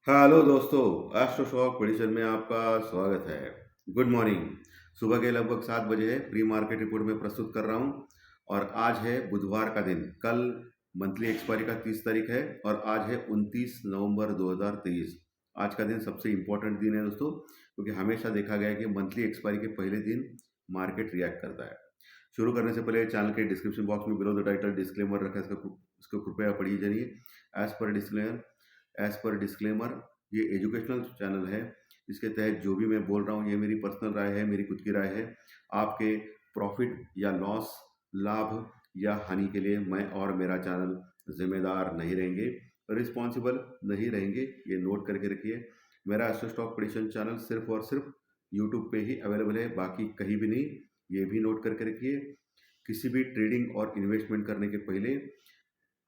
Hello दोस्तों, astro shock prediction में आपका स्वागत है। Good morning. सुबह के लगभग 7 बजे है, प्री मार्केट रिपोर्ट में प्रस्तुत कर रहा हूँ। और आज है बुधवार का दिन। कल मंथली एक्सपायरी का 30 तारीख है और आज है 29 नवंबर 2023। आज का दिन सबसे इम्पोर्टेंट दिन है दोस्तों, क्योंकि हमेशा देखा गया है कि मंथली एक्सपायरी के पहले दिन मार्केट रिएक्ट करता है। शुरू करने से पहले चैनल के डिस्क्रिप्शन बॉक्स में बिलो द टाइटल डिस्क्लेमर रखा है, इसको कृपया पढ़िए जाइए। एज पर डिस्क्लेमर ये एजुकेशनल चैनल है। इसके तहत जो भी मैं बोल रहा हूँ ये मेरी पर्सनल राय है, मेरी खुद की राय है। आपके प्रॉफिट या लॉस, लाभ या हानि के लिए मैं और मेरा चैनल जिम्मेदार नहीं रहेंगे, रिस्पॉन्सिबल नहीं रहेंगे। ये नोट करके रखिए। मेरा एस्ट्रो स्टॉक प्रेडिक्शन चैनल सिर्फ और सिर्फ यूट्यूब पे ही अवेलेबल है, बाकी कहीं भी नहीं। ये भी नोट करके रखिए। किसी भी ट्रेडिंग और इन्वेस्टमेंट करने के पहले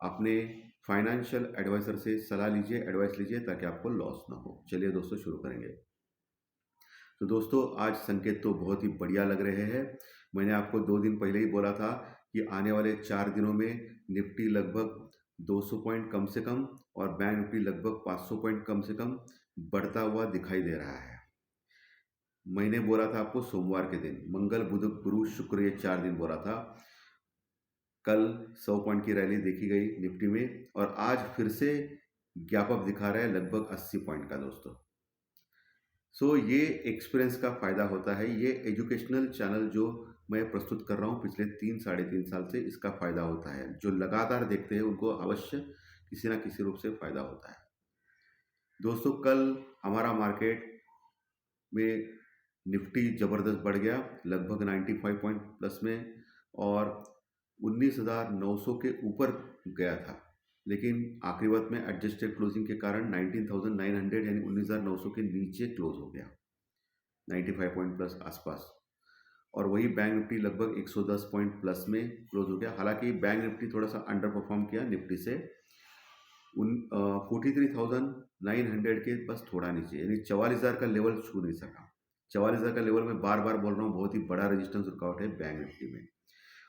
अपने फाइनेंशियल एडवाइजर से सलाह लीजिए, एडवाइस लीजिए, ताकि आपको लॉस ना हो। चलिए दोस्तों, शुरू करेंगे। तो दोस्तों, आज संकेत तो बहुत ही बढ़िया लग रहे हैं। मैंने आपको 2 दिन पहले ही बोला था कि आने वाले 4 दिनों में निफ्टी लगभग 200 पॉइंट कम से कम और बैंक निफ्टी लगभग 500 पॉइंट कम से कम बढ़ता हुआ दिखाई दे रहा है। मैंने बोला था आपको सोमवार के दिन, मंगल बुध गुरु शुक्र, ये 4 दिन बोला था। कल 100 पॉइंट की रैली देखी गई निफ्टी में और आज फिर से गैप अप दिखा रहा है लगभग 80 पॉइंट का दोस्तों। ये एक्सपीरियंस का फ़ायदा होता है। ये एजुकेशनल चैनल जो मैं प्रस्तुत कर रहा हूँ पिछले 3 साढ़े 3 साल से, इसका फ़ायदा होता है। जो लगातार देखते हैं उनको अवश्य किसी ना किसी रूप से फ़ायदा होता है। दोस्तों, कल हमारा मार्केट में निफ्टी ज़बरदस्त बढ़ गया लगभग 95 पॉइंट प्लस में और 19,900 के ऊपर गया था। लेकिन आखिरी वक्त में एडजस्टेड क्लोजिंग के कारण 19,900 यानी 19,900 के नीचे क्लोज हो गया, 95 पॉइंट प्लस आसपास। और वही बैंक निफ्टी लगभग 110 पॉइंट प्लस में क्लोज हो गया। हालांकि बैंक निफ्टी थोड़ा सा अंडर परफॉर्म किया निफ्टी से, 43,900 के बस थोड़ा नीचे, यानी 44,000 का लेवल छू नहीं सका। 44,000 का लेवल मैं बार बार बोल रहा हूँ, बहुत ही बड़ा रेजिस्टेंस रुकावट है बैंक निफ्टी में।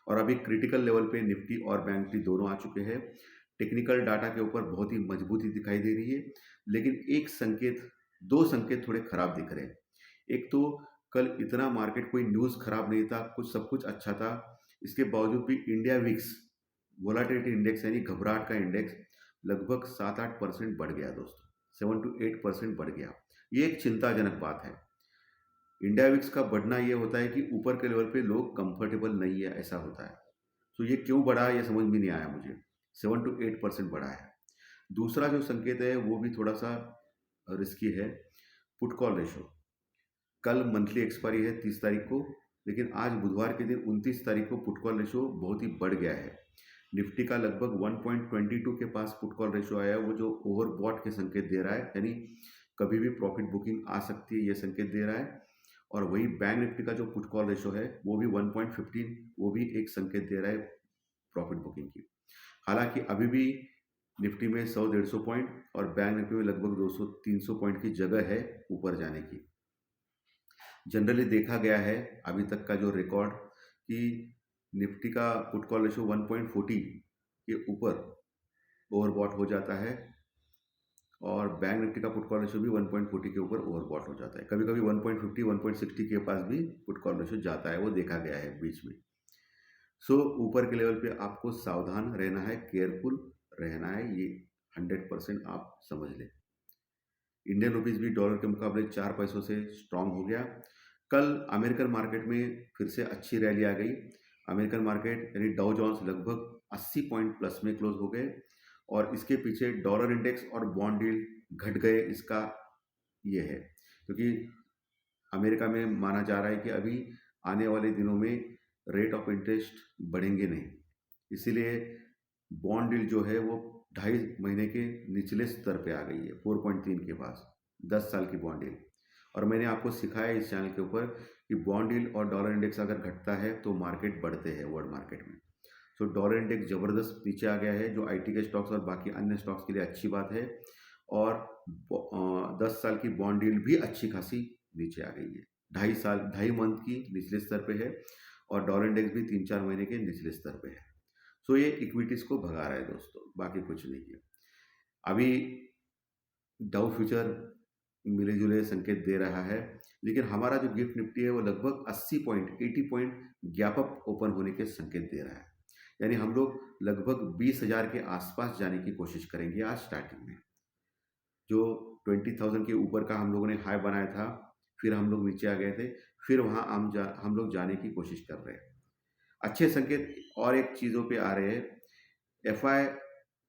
और अभी क्रिटिकल लेवल पे निफ्टी और बैंक निफ्टी दोनों आ चुके हैं। टेक्निकल डाटा के ऊपर बहुत ही मजबूती दिखाई दे रही है, लेकिन एक संकेत, दो संकेत थोड़े खराब दिख रहे हैं। एक तो कल इतना मार्केट कोई न्यूज़ खराब नहीं था, कुछ सब कुछ अच्छा था। इसके बावजूद भी इंडिया विक्स वोलाटिलिटी इंडेक्स यानी घबराहट का इंडेक्स लगभग 7-8% बढ़ गया दोस्तों, 7 to 8% बढ़ गया। ये एक चिंताजनक बात है। इंडिया विक्स का बढ़ना ये होता है कि ऊपर के लेवल पे लोग कंफर्टेबल नहीं है, ऐसा होता है। ये क्यों बढ़ा ये समझ में नहीं आया मुझे। 7 to 8% बढ़ा है। दूसरा जो संकेत है वो भी थोड़ा सा रिस्की है, पुट कॉल रेशो। कल मंथली एक्सपायरी है 30 तारीख को, लेकिन आज बुधवार के दिन 29 तारीख को पुट कॉल रेशो बहुत ही बढ़ गया है। निफ्टी का लगभग 1.22 के पास पुट कॉल रेशो आया है, वो जो ओवरबॉट के संकेत दे रहा है, यानी कभी भी प्रॉफिट बुकिंग आ सकती है, ये संकेत दे रहा है। और वही बैंक निफ्टी का जो पुट कॉल रेशो है वो भी 1.15, वो भी एक संकेत दे रहा है प्रॉफिट बुकिंग की। हालांकि अभी भी निफ्टी में 100-150 पॉइंट और बैंक निफ्टी में लगभग 200-300 पॉइंट की जगह है ऊपर जाने की। जनरली देखा गया है अभी तक का जो रिकॉर्ड, कि निफ्टी का पुट कॉल रेशो 1.40 के ऊपर ओवरबॉट हो जाता है और बैंक निफ्टी का पुट कॉल रेशो भी 1.40 के ऊपर ओवरबॉट हो जाता है। कभी कभी 1.50 1.60 के पास भी पुट कॉल रेशो जाता है, वो देखा गया है बीच में। ऊपर के लेवल पे आपको सावधान रहना है, केयरफुल रहना है, ये 100% आप समझ लें। इंडियन रुपीस भी डॉलर के मुकाबले 4 पैसों से स्ट्रांग हो गया। कल अमेरिकन मार्केट में फिर से अच्छी रैली आ गई। अमेरिकन मार्केट यानी डाउ जोन्स लगभग 80 पॉइंट प्लस में क्लोज हो गए और इसके पीछे डॉलर इंडेक्स और बॉन्ड यील्ड घट गए। इसका ये है क्योंकि अमेरिका में माना जा रहा है कि अभी आने वाले दिनों में रेट ऑफ इंटरेस्ट बढ़ेंगे नहीं, इसीलिए बॉन्ड यील्ड जो है वो 2.5 महीने के निचले स्तर पे आ गई है, 4.3 के पास, 10 साल की बॉन्ड यील्ड। और मैंने आपको सिखाया इस चैनल के ऊपर कि बॉन्ड यील्ड और डॉलर इंडेक्स अगर घटता है तो मार्केट बढ़ते हैं वर्ल्ड मार्केट में। डॉलर इंडेक्स ज़बरदस्त नीचे आ गया है, जो आईटी के स्टॉक्स और बाकी अन्य स्टॉक्स के लिए अच्छी बात है। और 10 साल की बॉन्ड यील्ड भी अच्छी खासी नीचे आ गई है, 2.5 मंथ की निचले स्तर पे है और डॉलर इंडेक्स भी 3-4 महीने के निचले स्तर पे है। ये इक्विटीज़ को भगा रहा है दोस्तों, बाकी कुछ नहीं है। अभी डाउ फ्यूचर मिले जुले संकेत दे रहा है, लेकिन हमारा जो गिफ्ट निफ्टी है वो लगभग 80 point 80 point gap up open होने के संकेत दे रहा है। यानी हम लोग लगभग 20,000 के आसपास जाने की कोशिश करेंगे आज स्टार्टिंग में। जो 20,000 के ऊपर का हम लोगों ने हाई बनाया था, फिर हम लोग नीचे आ गए थे, फिर वहाँ हम लोग जाने की कोशिश कर रहे हैं। अच्छे संकेत और एक चीज़ों पे आ रहे हैं। एफआई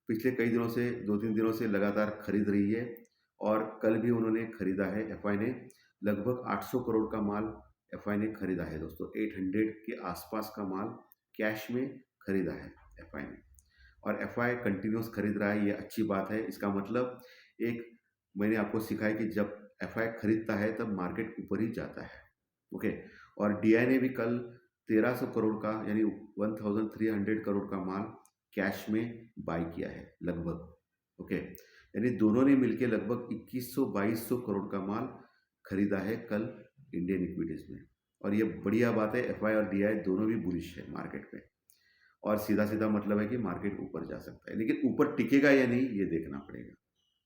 पिछले कई दिनों से 2-3 दिनों से लगातार खरीद रही है और कल भी उन्होंने खरीदा है। एफआई ने लगभग 800 करोड़ का माल एफआई ने खरीदा है दोस्तों। 800 के आसपास का माल कैश में खरीदा है एफआई ने, और एफआई कंटिन्यूस खरीद रहा है, ये अच्छी बात है। इसका मतलब एक मैंने आपको सिखाया कि जब एफआई खरीदता है तब मार्केट ऊपर ही जाता है। ओके। और डीआई ने भी कल 1300 करोड़ का यानी 1300 करोड़ का माल कैश में बाई किया है लगभग। ओके। यानी दोनों ने मिलकर लगभग 2100-2200 करोड़ का माल खरीदा है कल इंडियन इक्विटीज में। और ये बढ़िया बात है, एफआई और डीआई दोनों भी बुलिश है मार्केट में, और सीधा सीधा मतलब है कि मार्केट ऊपर जा सकता है, लेकिन ऊपर टिकेगा या नहीं ये देखना पड़ेगा।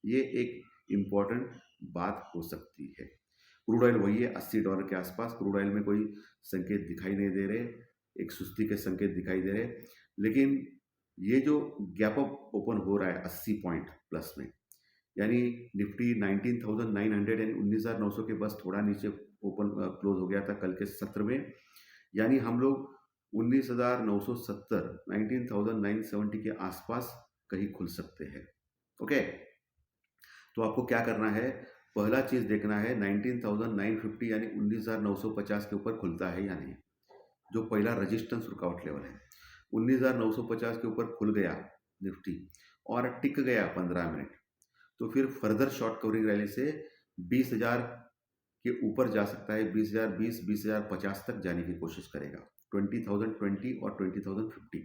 ये एक इम्पॉर्टेंट बात हो सकती है। क्रूड ऑयल वही है $80 के आसपास। क्रूड ऑयल में कोई संकेत दिखाई नहीं दे रहे, एक सुस्ती के संकेत दिखाई दे रहे, लेकिन ये जो गैप अप ओपन हो रहा है 80 पॉइंट प्लस में, यानी निफ्टी 19,900 यानी 19,900 के बस थोड़ा नीचे ओपन क्लोज हो गया था कल के सत्र में। यानी हम लोग 19,970 19,970 के आसपास कहीं खुल सकते हैं। ओके। तो आपको क्या करना है, पहला चीज़ देखना है 19,950 यानी 19,950 के ऊपर खुलता है या नहीं। जो पहला रजिस्टेंस रुकावट लेवल है 19,950 के ऊपर खुल गया निफ्टी और टिक गया 15 मिनट, तो फिर फर्दर शॉर्ट कवरिंग रैली से 20,000 के ऊपर जा सकता है। 20,020 20,050 तक जाने की कोशिश करेगा। 20,020 और 20,050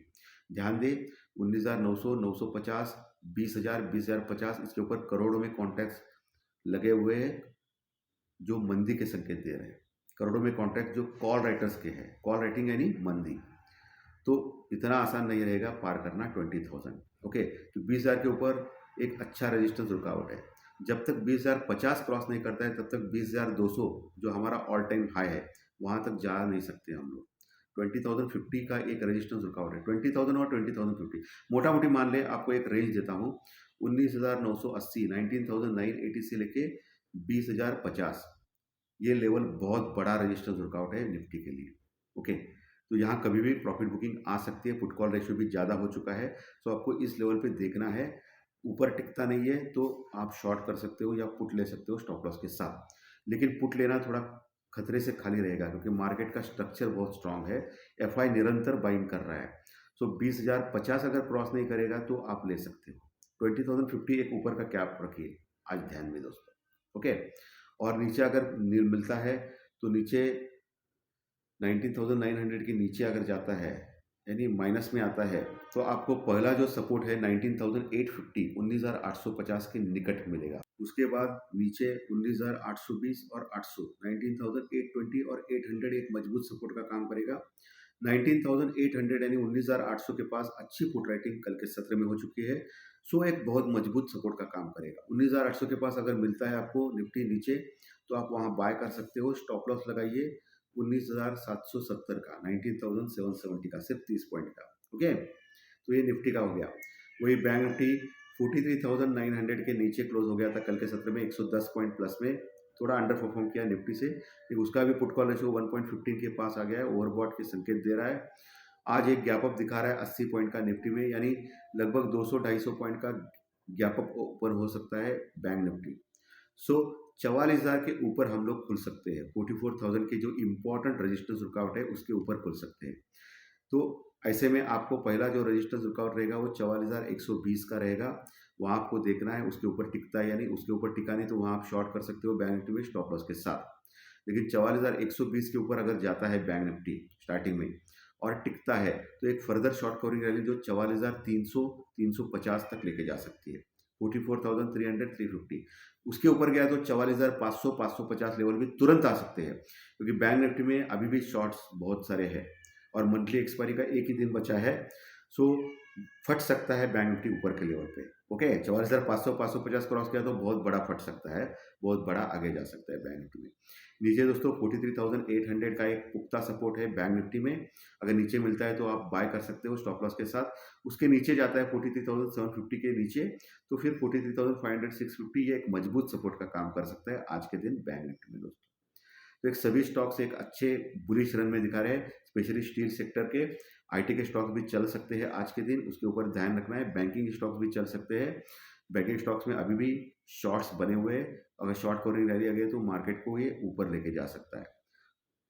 ध्यान दें। 19,900 950 20,000 20,050 इसके ऊपर करोड़ों में कॉन्ट्रैक्ट्स लगे हुए हैं जो मंदी के संकेत दे रहे हैं। करोड़ों में कॉन्ट्रैक्ट जो कॉल राइटर्स के हैं, कॉल राइटिंग यानी मंदी, तो इतना आसान नहीं रहेगा पार करना 20,000। ओके। तो 20,000 के ऊपर एक अच्छा रेजिस्टेंस रुकावट है। जब तक 20,050 क्रॉस नहीं करता है तब तक 20,200 जो हमारा ऑल टाइम हाई है वहाँ तक जा नहीं सकते हम लोग। 20,050 का एक रेजिस्टेंस रुकावट है, 20,000 और 20,050 मोटा मोटी मान ले। आपको एक रेंज देता हूँ, 19,980 19,980 से लेके 20,050 ये लेवल बहुत बड़ा रेजिस्टेंस रुकावट है निफ्टी के लिए। ओके। तो यहाँ कभी भी प्रॉफिट बुकिंग आ सकती है। पुट कॉल रेशियो भी ज़्यादा हो चुका है, तो आपको इस लेवल पे देखना है। ऊपर टिकता नहीं है तो आप शॉर्ट कर सकते हो या पुट ले सकते हो स्टॉप लॉस के साथ, लेकिन पुट लेना थोड़ा खतरे से खाली रहेगा क्योंकि मार्केट का स्ट्रक्चर बहुत स्ट्रांग है। एफआई निरंतर बाइंग कर रहा है, सो 20,050 अगर क्रॉस नहीं करेगा तो आप ले सकते हो। 20,050 एक ऊपर का कैप रखिए आज ध्यान में दोस्तों। ओके। और नीचे अगर मिलता है तो नीचे 19,900 के नीचे अगर जाता है यानी माइनस में आता है तो आपको पहला जो सपोर्ट है 19,850 19,850 के निकट मिलेगा। उसके बाद नीचे 19,820 और 800 19,820 और 800 एक मजबूत सपोर्ट का काम करेगा। 19,800 यानी 19,800 के पास अच्छी पुट राइटिंग कल के सत्र में हो चुकी है, सो एक बहुत मजबूत सपोर्ट का काम करेगा। 19,800 के पास अगर मिलता है आपको निफ्टी नीचे तो आप वहां बाय कर सकते हो। स्टॉप लॉस लगाइए 19,770 का, 19,770 का, सिर्फ 30 पॉइंट का। ओके। तो ये निफ्टी का हो गया। वही बैंक निफ्टी 43,900 के नीचे क्लोज हो गया था कल के सत्र में 110 पॉइंट प्लस में, थोड़ा अंडर परफॉर्म किया निफ्टी से, लेकिन उसका भी पुट कॉल रेशियो 1.15 के पास आ गया है, ओवरबॉट के संकेत दे रहा है। आज एक गैप अप दिखा रहा है 80 पॉइंट का निफ्टी में, यानी लगभग 200-250 पॉइंट का गैप अप ओपन हो सकता है बैंक निफ्टी। सो 44,000 के ऊपर हम लोग खुल सकते हैं। 44,000 के जो इम्पोर्टेंट रेजिस्टेंस रुकावट है उसके ऊपर खुल सकते हैं। तो ऐसे में आपको पहला जो रेजिस्टेंस रुकावट रहेगा वो 44,120 का रहेगा। वहाँ आपको देखना है उसके ऊपर टिकता है, यानी उसके ऊपर टिका नहीं तो वहाँ आप शॉर्ट कर सकते हो बैंक निफ्टी में स्टॉप लॉस के साथ। लेकिन 44,120 के ऊपर अगर जाता है बैंक निफ्टी स्टार्टिंग में और टिकता है तो एक फर्दर शॉर्ट कवरिंग रैली जो 44,300 350 तक लेके जा सकती है। 44,300 350 उसके ऊपर गया तो 44,500 550 लेवल भी तुरंत आ सकते हैं, क्योंकि बैंक निफ्टी में अभी भी शॉर्ट्स बहुत सारे हैं और मंथली एक्सपायरी का एक ही दिन बचा है। सो फट सकता है बैंक निफ्टी ऊपर के लेवल पे। ओके, 44,500 550 क्रॉस किया तो बहुत बड़ा फट सकता है, बहुत बड़ा आगे जा सकता है बैंक निफ्टी में। नीचे दोस्तों 43,800 का एक पुख्ता सपोर्ट है बैंक निफ्टी में। अगर नीचे मिलता है तो आप बाय कर सकते हो स्टॉप लॉस के साथ। उसके नीचे जाता है 43,750 के नीचे, तो फिर 43,500 650 ये एक मजबूत सपोर्ट का काम कर सकता है आज के दिन बैंक निफ्टी में दोस्तों। तो एक सभी स्टॉक्स एक अच्छे बुलिश रन में दिखा रहे हैं, स्पेशली स्टील सेक्टर के। आईटी के स्टॉक भी चल सकते हैं आज के दिन, उसके ऊपर ध्यान रखना है। बैंकिंग स्टॉक्स भी चल सकते हैं। बैंकिंग स्टॉक्स में अभी भी शॉर्ट्स बने हुए हैं, अगर शॉर्ट कवरिंग रह लिया गया तो मार्केट को ये ऊपर लेके जा सकता है।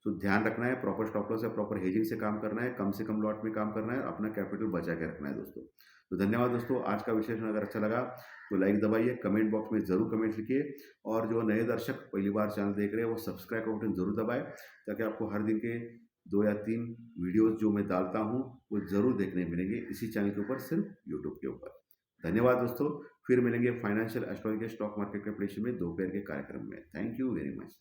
तो ध्यान रखना है, प्रॉपर स्टॉप लॉस है, प्रॉपर हेजिंग से काम करना है, कम से कम लॉट में काम करना है, अपना कैपिटल बचा के रखना है दोस्तों। तो धन्यवाद दोस्तों, आज का विश्लेषण अगर अच्छा लगा तो लाइक दबाइए, कमेंट बॉक्स में ज़रूर कमेंट लिखिए, और जो नए दर्शक पहली बार चैनल देख रहे हैं वो सब्सक्राइब का बटन ज़रूर दबाएं, ताकि आपको हर दिन के 2 या 3 वीडियोज़ जो मैं डालता हूँ वो ज़रूर देखने मिलेंगे इसी चैनल के ऊपर, सिर्फ यूट्यूब के ऊपर। धन्यवाद दोस्तों, फिर मिलेंगे फाइनेंशियल एस्ट्रोलॉजी के स्टॉक मार्केट के प्रेडिक्शन में दोपहर के कार्यक्रम में। Thank you very much.